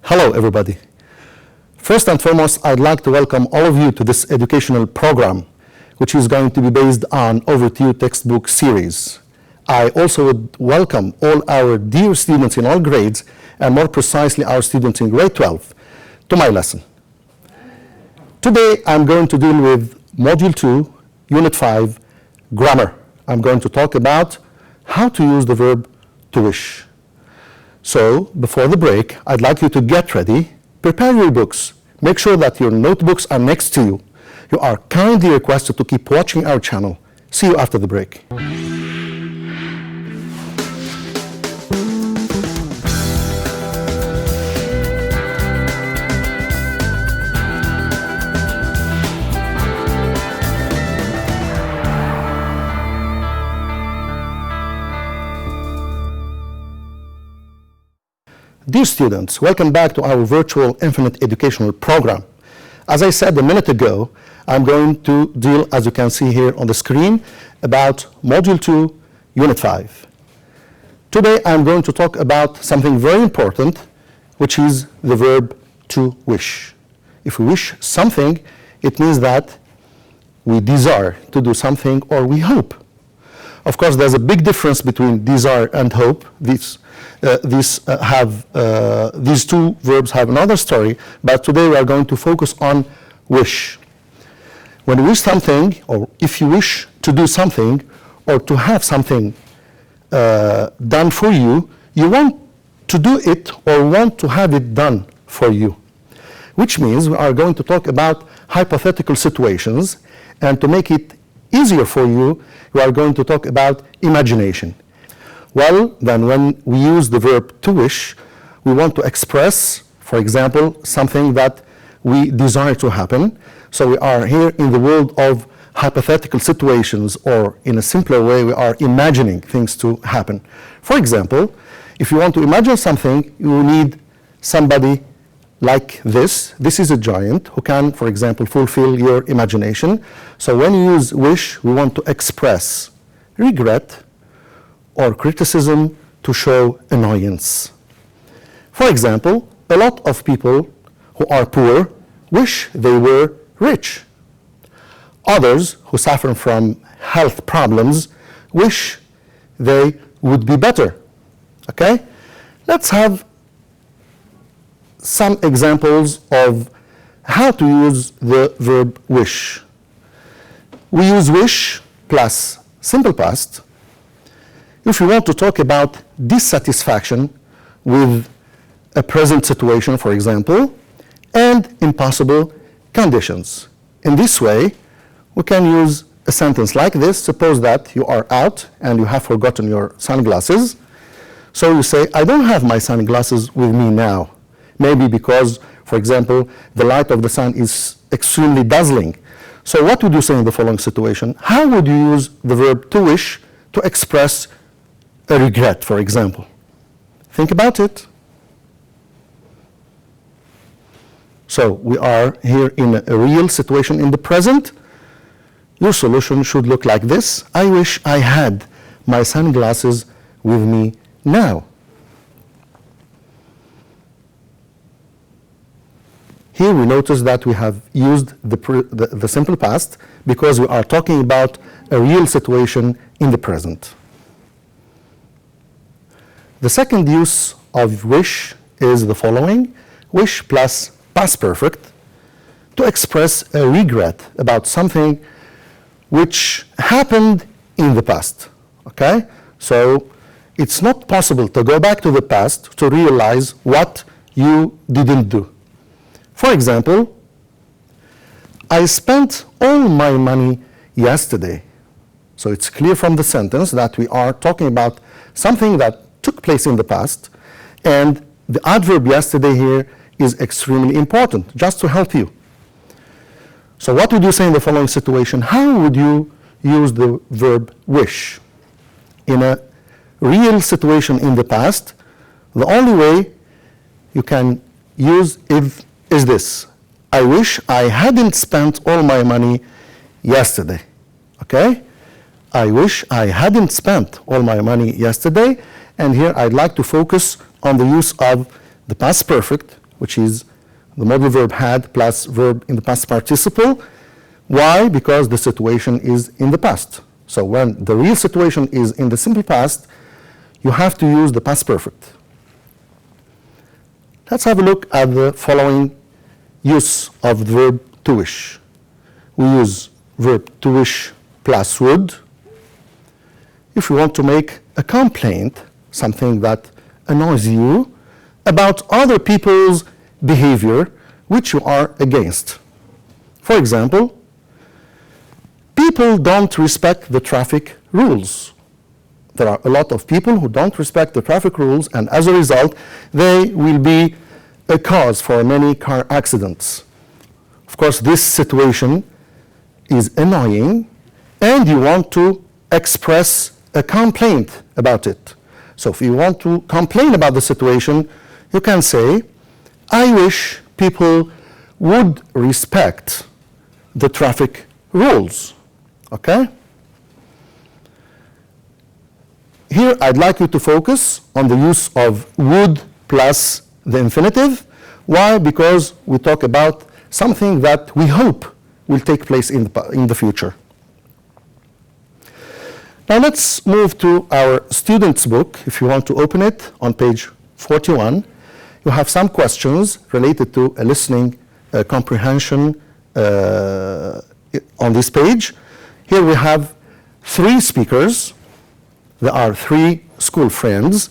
Hello, everybody. First and foremost, I'd like to welcome all of you to this educational program, which is going to be based on Over to You textbook series. I also would welcome all our dear students in all grades, and more precisely our students in grade 12, to my lesson. Today, I'm going to deal with Module 2, Unit 5, Grammar. I'm going to talk about how to use the verb to wish. So, before the break, I'd like you to get ready, prepare your books, make sure that your notebooks are next to you. You are kindly requested to keep watching our channel. See you after the break. Dear students, welcome back to our virtual infinite educational program. As I said a minute ago, I'm going to deal, as you can see here on the screen, about Module 2, Unit 5. Today I'm going to talk about something very important, which is the verb to wish. If we wish something, it means that we desire to do something or we hope. Of course, there's a big difference between desire and hope. These two verbs have another story, but today we are going to focus on wish. When you wish something, or if you wish to do something, or to have something done for you, you want to do it or want to have it done for you. Which means we are going to talk about hypothetical situations, and to make it easier for you, we are going to talk about imagination. Well, then when we use the verb to wish, we want to express, for example, something that we desire to happen. So we are here in the world of hypothetical situations, or in a simpler way, we are imagining things to happen. For example, if you want to imagine something, you need somebody like this. This is a giant who can, for example, fulfill your imagination. So when you use wish, we want to express regret or criticism to show annoyance. For example, a lot of people who are poor wish they were rich. Others who suffer from health problems wish they would be better. Okay? Let's have some examples of how to use the verb wish. We use wish plus simple past if we want to talk about dissatisfaction with a present situation, for example, and impossible conditions. In this way, we can use a sentence like this. Suppose that you are out and you have forgotten your sunglasses. So you say, I don't have my sunglasses with me now. Maybe because, for example, the light of the sun is extremely dazzling. So what would you say in the following situation? How would you use the verb to wish to express a regret, for example? Think about it. So we are here in a real situation in the present. Your solution should look like this. I wish I had my sunglasses with me now. Here we notice that we have used the simple past because we are talking about a real situation in the present. The second use of wish is the following: wish plus past perfect to express a regret about something which happened in the past. Okay? So it's not possible to go back to the past to realize what you didn't do. For example, I spent all my money yesterday. So it's clear from the sentence that we are talking about something that took place in the past, and the adverb yesterday here is extremely important, just to help you. So what would you say in the following situation? How would you use the verb wish? In a real situation in the past, the only way you can use it is this: I wish I hadn't spent all my money yesterday. Okay? I wish I hadn't spent all my money yesterday. And here I'd like to focus on the use of the past perfect, which is the modal verb had plus verb in the past participle. Why? Because the situation is in the past. So when the real situation is in the simple past, you have to use the past perfect. Let's have a look at the following use of the verb to wish. We use verb to wish plus would. If you want to make a complaint, something that annoys you, about other people's behavior which you are against. For example, people don't respect the traffic rules. There are a lot of people who don't respect the traffic rules, and as a result, they will be a cause for many car accidents. Of course, this situation is annoying, and you want to express a complaint about it. So if you want to complain about the situation, you can say, I wish people would respect the traffic rules. Okay? Here, I'd like you to focus on the use of would plus the infinitive. Why? Because we talk about something that we hope will take place in the future. Now let's move to our student's book. If you want to open it on page 41, you have some questions related to a listening comprehension on this page. Here we have 3 speakers. There are 3 school friends.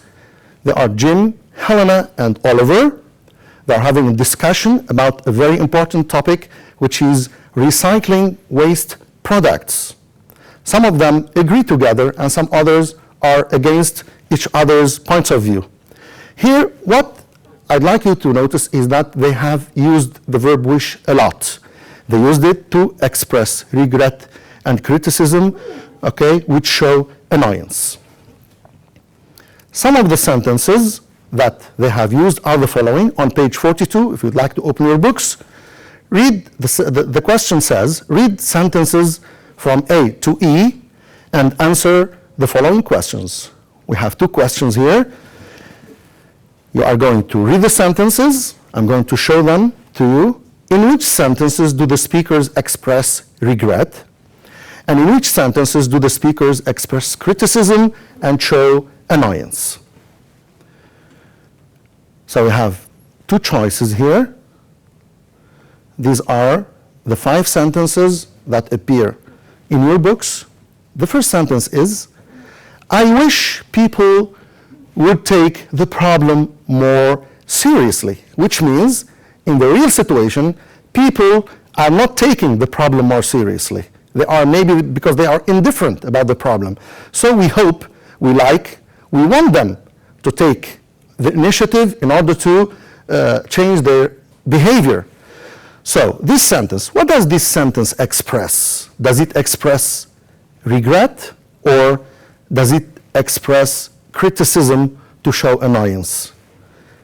There are Jim, Helena, and Oliver. They are having a discussion about a very important topic, which is recycling waste products. Some of them agree together, and some others are against each other's points of view. Here, what I'd like you to notice is that they have used the verb wish a lot. They used it to express regret and criticism, okay, which show annoyance. Some of the sentences that they have used are the following. On page 42, if you'd like to open your books, read the question says, read sentences from A to E and answer the following questions. We have 2 questions here. You are going to read the sentences. I'm going to show them to you. In which sentences do the speakers express regret? And in which sentences do the speakers express criticism and show annoyance? So we have 2 choices here. These are the 5 sentences that appear in your books. The first sentence is, I wish people would take the problem more seriously, which means in the real situation, people are not taking the problem more seriously. They are maybe because they are indifferent about the problem. So we hope, we want them to take the initiative in order to change their behavior. So this sentence, what does this sentence express? Does it express regret, or does it express criticism to show annoyance?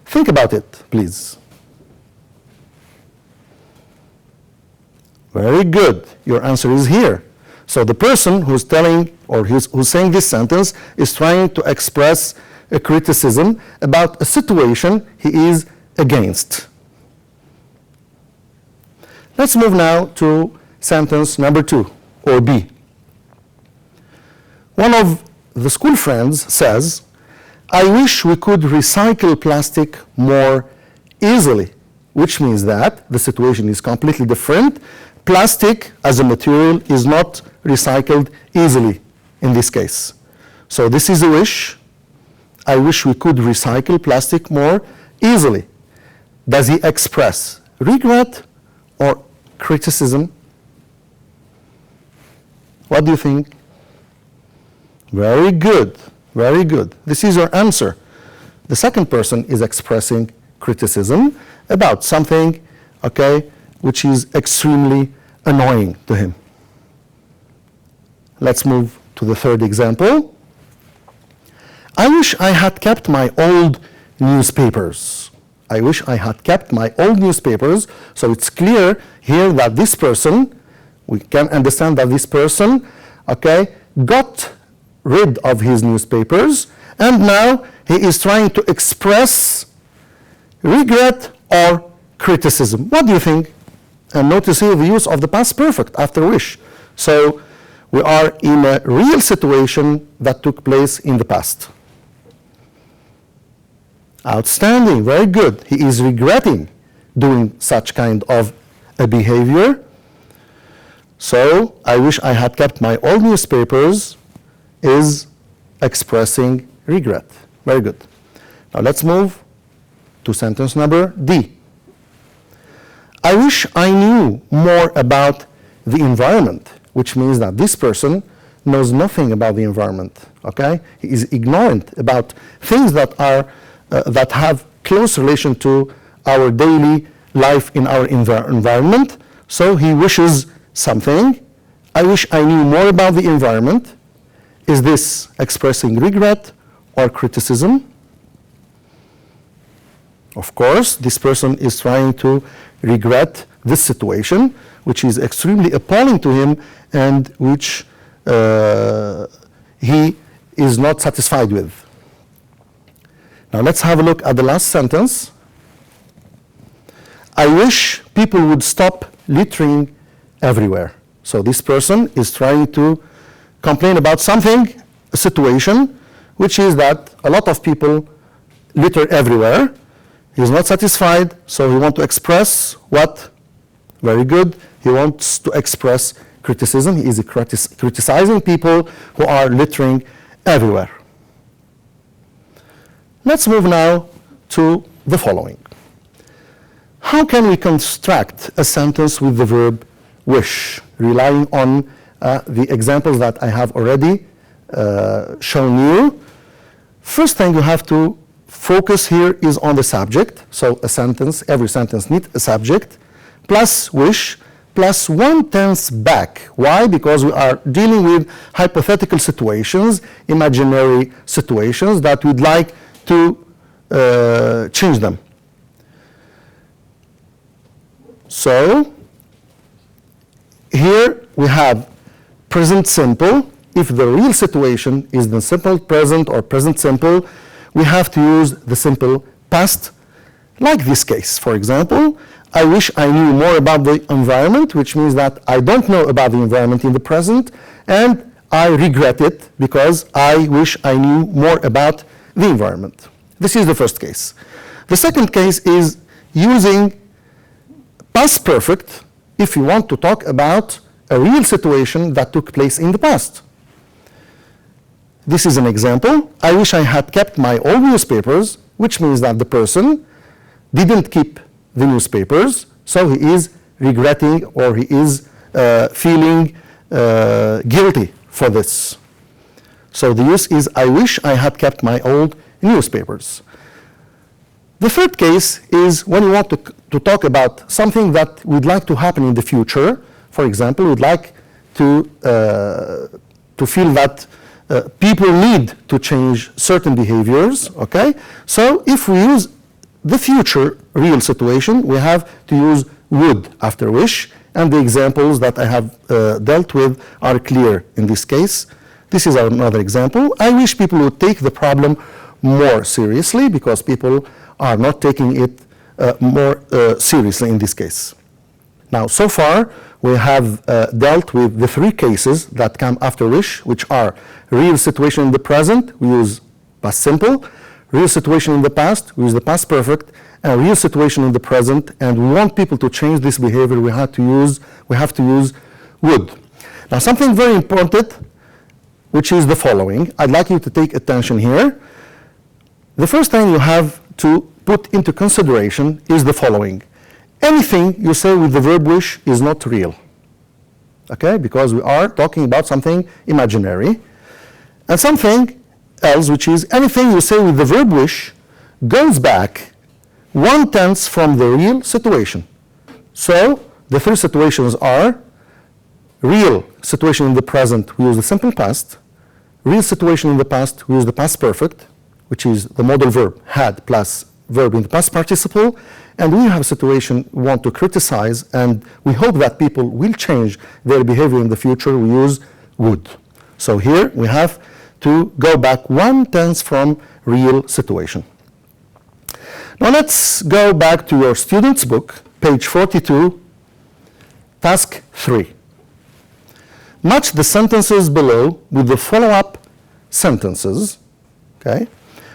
Think about it, please. Very good. Your answer is here. So the person who's telling or who's saying this sentence is trying to express a criticism about a situation he is against. Let's move now to sentence number 2, or B. One of the school friends says, I wish we could recycle plastic more easily, which means that the situation is completely different. Plastic as a material is not recycled easily in this case. So this is a wish. I wish we could recycle plastic more easily. Does he express regret or criticism? What do you think? Very good, very good. This is your answer. The second person is expressing criticism about something, okay, which is extremely annoying to him. Let's move to the third example. I wish I had kept my old newspapers. I wish I had kept my old newspapers. So it's clear here that this person, we can understand that this person, okay, got rid of his newspapers, and now he is trying to express regret or criticism? What do you think? And notice here the use of the past perfect after wish. So we are in a real situation that took place in the past. Outstanding, very good. He is regretting doing such kind of a behavior. So I wish I had kept my old newspapers is expressing regret. Very good. Now let's move to sentence number D. I wish I knew more about the environment, which means that this person knows nothing about the environment. Okay? He is ignorant about things that are that have close relation to our daily life in our environment. So he wishes something. I wish I knew more about the environment. Is this expressing regret or criticism? Of course, this person is trying to regret this situation, which is extremely appalling to him and which he is not satisfied with. Now let's have a look at the last sentence. I wish people would stop littering everywhere. So this person is trying to complain about something, a situation, which is that a lot of people litter everywhere. He is not satisfied, so he wants to express what? Very good. He wants to express criticism. He is criticizing people who are littering everywhere. Let's move now to the following. How can we construct a sentence with the verb wish, relying on the examples that I have already shown you? First thing you have to focus here is on the subject. So a sentence, every sentence needs a subject, plus wish, plus 1/10 back. Why? Because we are dealing with hypothetical situations, imaginary situations that we'd like to change them. So here we have present simple. If the real situation is the simple present or present simple, we have to use the simple past, like this case. For example, I wish I knew more about the environment, which means that I don't know about the environment in the present, and I regret it because I wish I knew more about the environment. This is the first case. The second case is using past perfect if you want to talk about a real situation that took place in the past. This is an example. I wish I had kept my old newspapers, which means that the person didn't keep the newspapers, so he is regretting or he is feeling guilty for this. So the use is I wish I had kept my old newspapers. The third case is when you want to talk about something that we'd like to happen in the future. For example, we'd like to feel that people need to change certain behaviors, okay? So if we use the future real situation, we have to use would after wish, and the examples that I have dealt with are clear in this case. This is another example. I wish people would take the problem more seriously because people are not taking it more seriously in this case. Now, so far, we have dealt with the three cases that come after wish, which are real situation in the present, we use past simple, real situation in the past, we use the past perfect, and real situation in the present, and we want people to change this behavior, we have to use would. Now, something very important, which is the following. I'd like you to take attention here. The first thing you have to put into consideration is the following. Anything you say with the verb wish is not real, okay? Because we are talking about something imaginary. And something else, which is anything you say with the verb wish goes back 1/10 from the real situation. So the three situations are real situation in the present, we use the simple past. Real situation in the past, we use the past perfect, which is the modal verb had plus verb in the past participle. And we have a situation we want to criticize, and we hope that people will change their behavior in the future, we use would. So here we have to go back 1/10 from real situation. Now let's go back to your student's book, page 42, task 3. Match the sentences below with the follow-up sentences. Okay?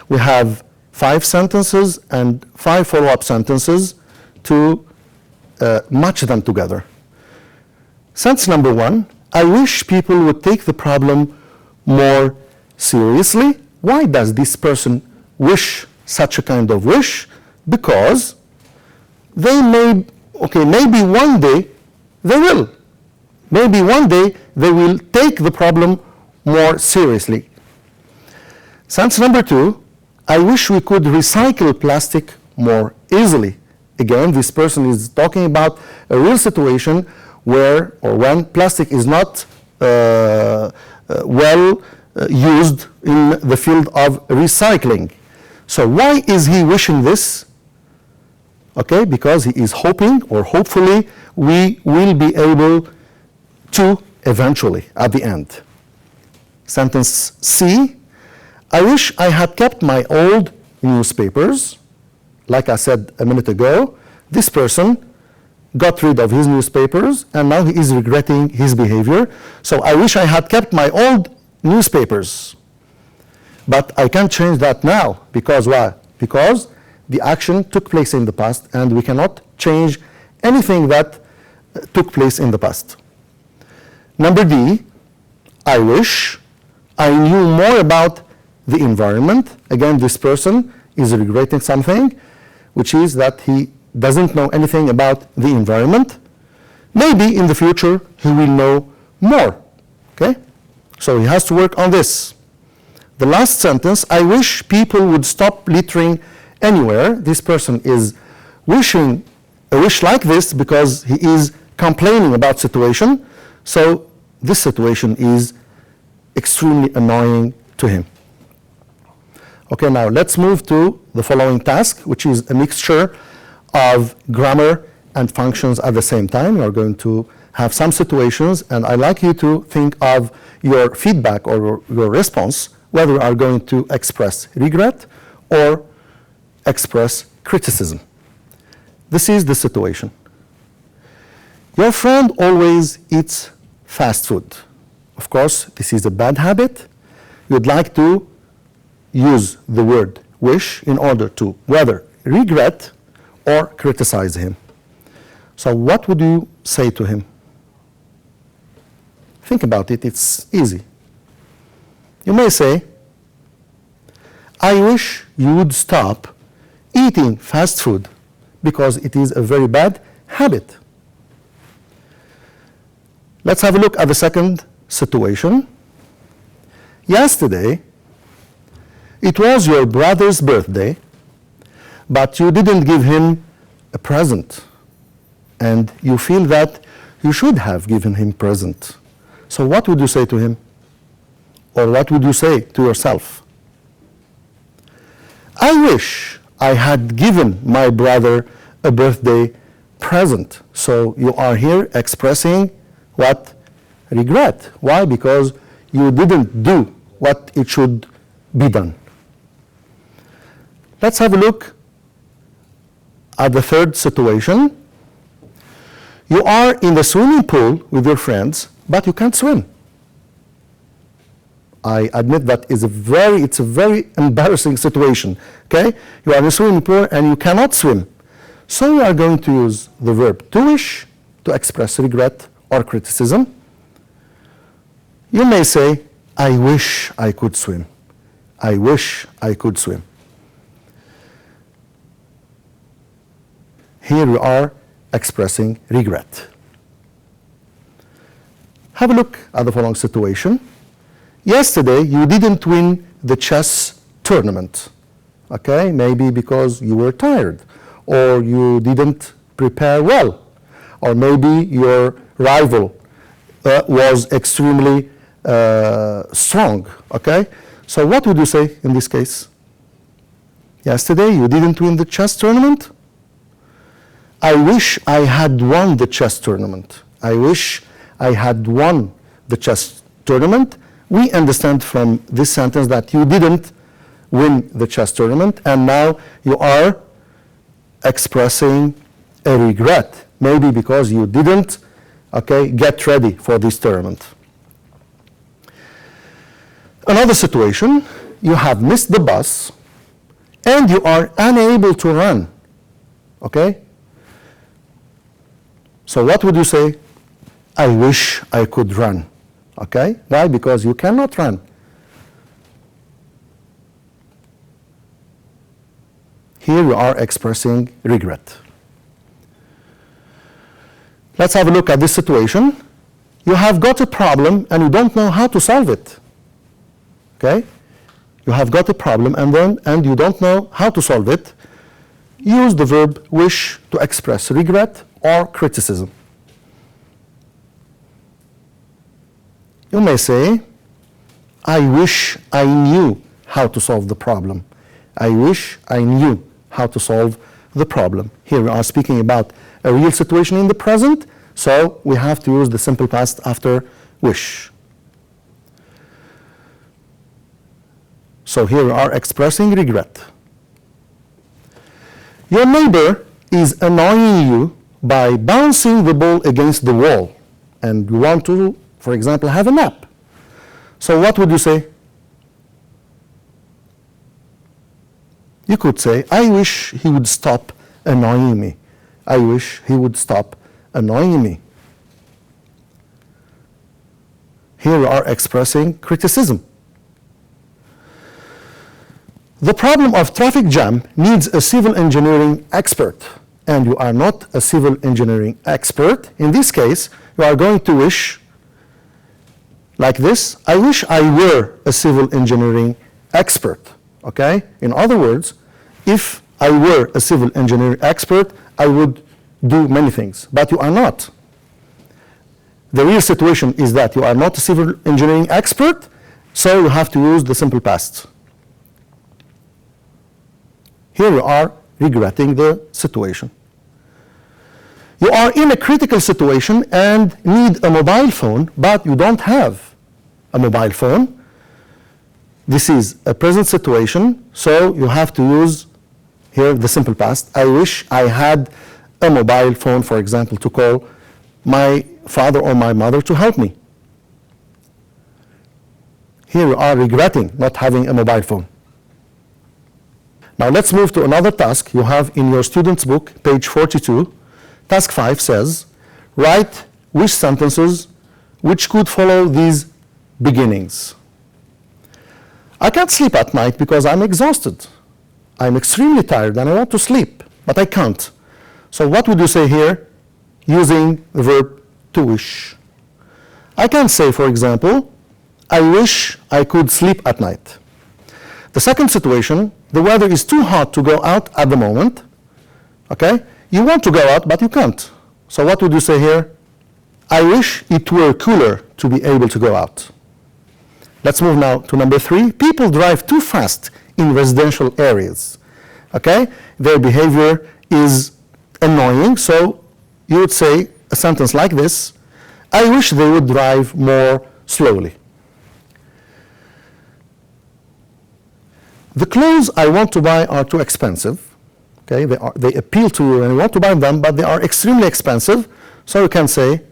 We have 5 sentences and 5 follow-up sentences to match them together. Sentence number 1, I wish people would take the problem more seriously. Why does this person wish such a kind of wish? Because they may, maybe one day they will. Maybe one day they will take the problem more seriously. Sentence number 2, I wish we could recycle plastic more easily. Again, this person is talking about a real situation where or when plastic is not well used in the field of recycling. So why is he wishing this? Okay, because he is hoping, or hopefully, we will be able to eventually, at the end. Sentence C, I wish I had kept my old newspapers. Like I said a minute ago, this person got rid of his newspapers and now he is regretting his behavior. So I wish I had kept my old newspapers. But I can't change that now. Because why? Because the action took place in the past and we cannot change anything that took place in the past. Number D, I wish I knew more about the environment. Again, this person is regretting something, which is that he doesn't know anything about the environment. Maybe in the future he will know more. Okay? So he has to work on this. The last sentence, I wish people would stop littering anywhere. This person is wishing a wish like this because he is complaining about situation. So this situation is extremely annoying to him. Okay, now let's move to the following task, which is a mixture of grammar and functions at the same time. We are going to have some situations, and I'd like you to think of your feedback or your response, whether you are going to express regret or express criticism. This is the situation. Your friend always eats fast food. Of course, this is a bad habit. You'd like to use the word wish in order to whether regret or criticize him. So what would you say to him? Think about it, it's easy. You may say, I wish you would stop eating fast food because it is a very bad habit. Let's have a look at the second situation. Yesterday, it was your brother's birthday, but you didn't give him a present, and you feel that you should have given him a present. So what would you say to him? Or what would you say to yourself? I wish I had given my brother a birthday present. So you are here expressing what? Regret. Why? Because you didn't do what it should be done. Let's have a look at the third situation. You are in the swimming pool with your friends, but you can't swim. I admit that it's a very embarrassing situation. Okay? You are in a swimming pool and you cannot swim. So you are going to use the verb to wish to express regret or criticism. You may say, I wish I could swim. I wish I could swim. Here we are expressing regret. Have a look at the following situation. Yesterday, you didn't win the chess tournament. Okay, maybe because you were tired, or you didn't prepare well, or maybe your rival was extremely strong. Okay, so what would you say in this case? Yesterday, you didn't win the chess tournament? I wish I had won the chess tournament. I wish I had won the chess tournament. We understand from this sentence that you didn't win the chess tournament, and now you are expressing a regret, maybe because you didn't, get ready for this tournament. Another situation, you have missed the bus and you are unable to run, So what would you say? I wish I could run, Why? Because you cannot run. Here you are expressing regret. Let's have a look at this situation. You have got a problem and you don't know how to solve it. You have got a problem and you don't know how to solve it. Use the verb wish to express regret or criticism. You may say, I wish I knew how to solve the problem. I wish I knew how to solve the problem. Here we are speaking about a real situation in the present, so we have to use the simple past after wish. So here we are expressing regret. Your neighbor is annoying you by bouncing the ball against the wall, and you want to, for example, have a nap. So what would you say? You could say, I wish he would stop annoying me. I wish he would stop annoying me. Here we are expressing criticism. The problem of traffic jam needs a civil engineering expert, and you are not a civil engineering expert. In this case, you are going to wish like this, I wish I were a civil engineering expert, In other words, if I were a civil engineering expert, I would do many things, but you are not. The real situation is that you are not a civil engineering expert, so you have to use the simple past. Here you are regretting the situation. You are in a critical situation and need a mobile phone, but you don't have a mobile phone. This is a present situation, so you have to use here the simple past. I wish I had a mobile phone, for example, to call my father or my mother to help me. Here you are regretting not having a mobile phone. Now let's move to another task you have in your student's book, page 42. Task 5 says, write wish sentences which could follow these beginnings. I can't sleep at night because I'm exhausted. I'm extremely tired and I want to sleep, but I can't. So what would you say here using the verb to wish? I can say, for example, I wish I could sleep at night. The second situation, the weather is too hot to go out at the moment. You want to go out, but you can't. So what would you say here? I wish it were cooler to be able to go out. Let's move now to number 3. People drive too fast in residential areas. Their behavior is annoying, so you would say a sentence like this, I wish they would drive more slowly. The clothes I want to buy are too expensive. They appeal to you and you want to buy them, but they are extremely expensive. So you can say,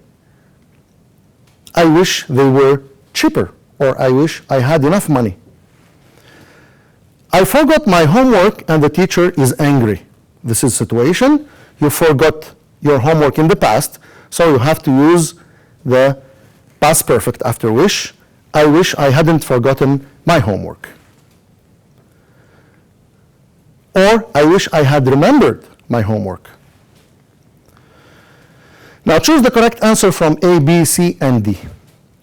I wish they were cheaper, or I wish I had enough money. I forgot my homework and the teacher is angry. This is a situation. You forgot your homework in the past, so you have to use the past perfect after wish. I wish I hadn't forgotten my homework. Or I wish I had remembered my homework. Now choose the correct answer from A, B, C, and D.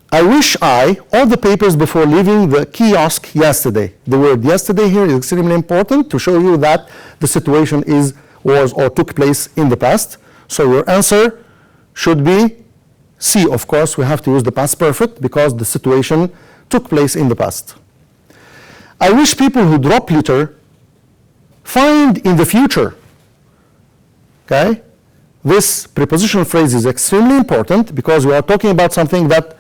I wish I all the papers before leaving the kiosk yesterday. The word yesterday here is extremely important to show you that the situation was or took place in the past. So your answer should be C. Of course, we have to use the past perfect because the situation took place in the past. I wish people who drop litter find in the future. This prepositional phrase is extremely important because we are talking about something that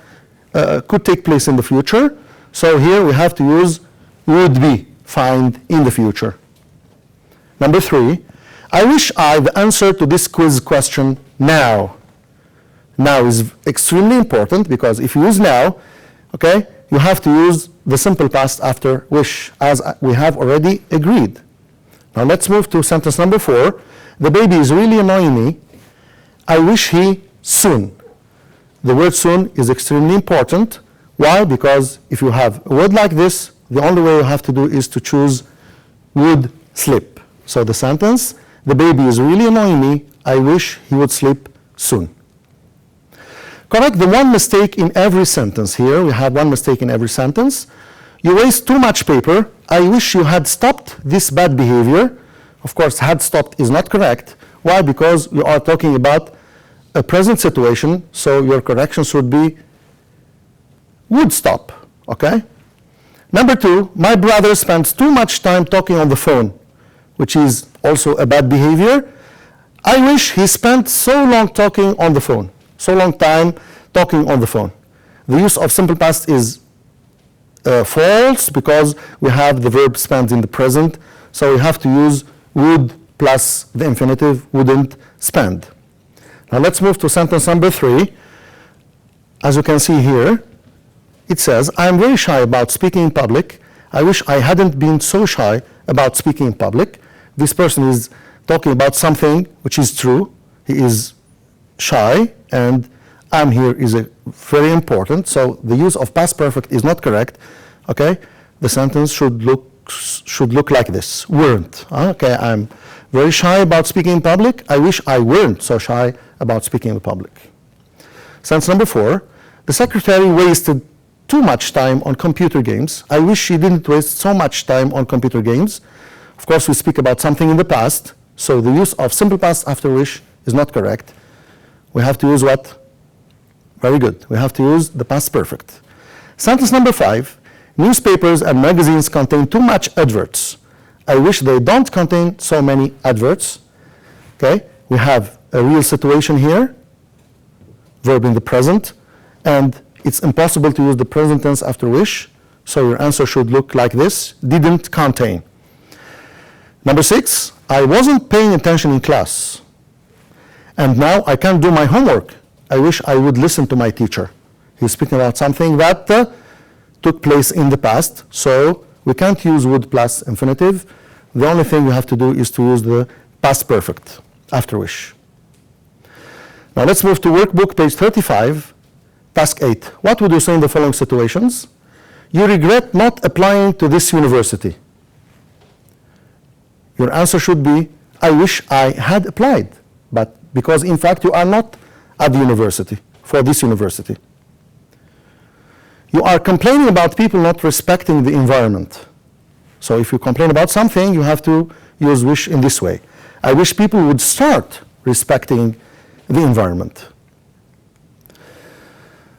could take place in the future. So here we have to use would be, find in the future. Number 3, I wish I the answer to this quiz question now. Now is extremely important because if you use now, okay, you have to use the simple past after wish, as we have already agreed. Now let's move to sentence number 4. The baby is really annoying me. I wish he soon. The word soon is extremely important. Why? Because if you have a word like this, the only way you have to do is to choose would sleep. So the sentence, the baby is really annoying me. I wish he would sleep soon. Correct the one mistake in every sentence here. We have one mistake in every sentence. You waste too much paper. I wish you had stopped this bad behavior. Of course, had stopped is not correct. Why? Because you are talking about a present situation, so your correction should be would stop, okay? Number 2, my brother spends too much time talking on the phone, which is also a bad behavior. I wish he spent so long talking on the phone, so long time talking on the phone. The use of simple past is false because we have the verb spend in the present, so we have to use would plus the infinitive wouldn't spend. Now let's move to sentence number 3. As you can see here, it says, I'm very shy about speaking in public. I wish I hadn't been so shy about speaking in public. This person is talking about something which is true. He is shy, and am here is very important. So the use of past perfect is not correct. Okay, the sentence should look like this: weren't. Okay, I'm very shy about speaking in public. I wish I weren't so shy about speaking in public. Sentence number 4: the secretary wasted too much time on computer games. I wish she didn't waste so much time on computer games. Of course, we speak about something in the past, so the use of simple past after wish is not correct. We have to use what? Very good. We have to use the past perfect. Sentence number 5, newspapers and magazines contain too much adverts. I wish they don't contain so many adverts. Okay, we have a real situation here, verb in the present, and it's impossible to use the present tense after wish, so your answer should look like this: didn't contain. Number 6, I wasn't paying attention in class, and now I can't do my homework. I wish I would listen to my teacher. He's speaking about something that took place in the past, so we can't use would plus infinitive. The only thing we have to do is to use the past perfect after wish. Now let's move to workbook, page 35. Task 8. What would you say in the following situations? You regret not applying to this university. Your answer should be, I wish I had applied, but because in fact you are not at the university, for this university. You are complaining about people not respecting the environment. So if you complain about something, you have to use wish in this way. I wish people would start respecting the environment.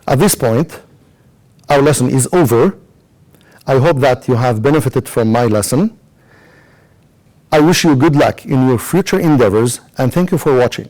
At this point, our lesson is over. I hope that you have benefited from my lesson. I wish you good luck in your future endeavors, and thank you for watching.